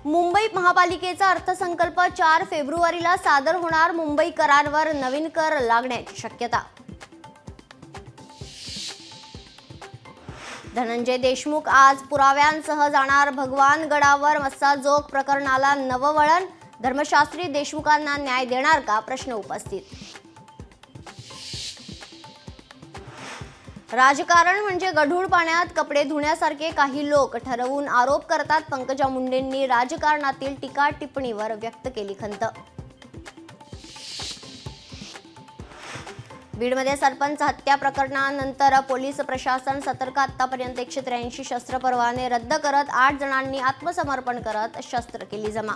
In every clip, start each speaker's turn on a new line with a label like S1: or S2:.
S1: मुंबई महापालिकेचा अर्थसंकल्प 4 फेब्रुवारीला सादर होणार. मुंबईकरांवर नवीन कर लागण्याची शक्यता. धनंजय देशमुख आज पुराव्यांसह जाणार भगवानगडावर. मस्साजोग प्रकरणाला नववळण. धर्मशास्त्री देशमुखांना न्याय देणार का, प्रश्न उपस्थित. राजकारण म्हणजे गढूळ पाण्यात कपडे धुण्यासारखे काही लोक ठरवून आरोप करतात. पंकजा मुंडेंनी राजकारणातील टीका टिप्पणीवर व्यक्त केली खंत. बीडमध्ये सरपंच हत्या प्रकरणानंतर पोलीस प्रशासन सतर्क. आतापर्यंत 183 शस्त्र परवाने रद्द करत 8 जणांनी आत्मसमर्पण करत शस्त्र केली जमा.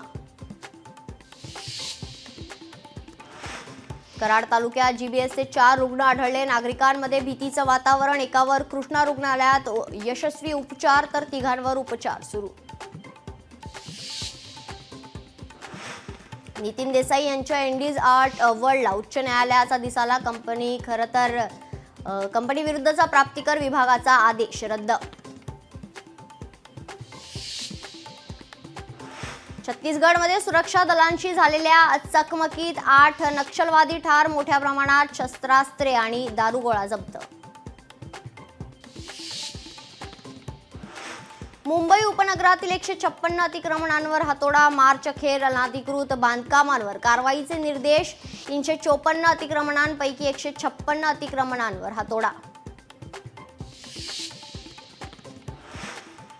S1: कराड तालुक्यात जीबीएसचे 4 रुग्ण आढळले. नागरिकांमध्ये भीतीचं वातावरण. एकावर कृष्णा रुग्णालयात यशस्वी उपचार तर 3घांवर उपचार सुरू. नितीन देसाई यांच्या इंडीज आर्ट वर्ल्डला उच्च न्यायालयाचा दिसाला. कंपनी विरुद्धचा प्राप्तिकर विभागाचा आदेश रद्द. छत्तीसगडमध्ये सुरक्षा दलांशी झालेल्या चकमकीत 8 नक्षलवादी ठार. मोठ्या प्रमाणात शस्त्रास्त्रे आणि दारुगोळा जप्त. मुंबई उपनगरातील 156 अतिक्रमणांवर हातोडा. मार्च अखेर अनधिकृत बांधकामांवर कारवाईचे निर्देश. 354 अतिक्रमणांपैकी 156 अतिक्रमणांवर हातोडा.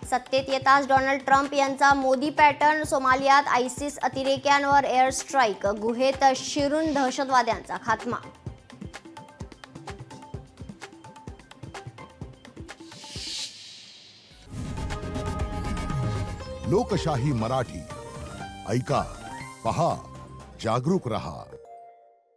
S1: सत्तेत येताच डोनाल्ड ट्रम्प यांचा मोदी पॅटर्न. सोमालियात आयसिस अतिरेक्यांवर एअर स्ट्राईक. गुहेत शिरून दहशतवाद्यांचा खात्मा.
S2: लोकशाही मराठी ऐका, पहा, जागरूक रहा.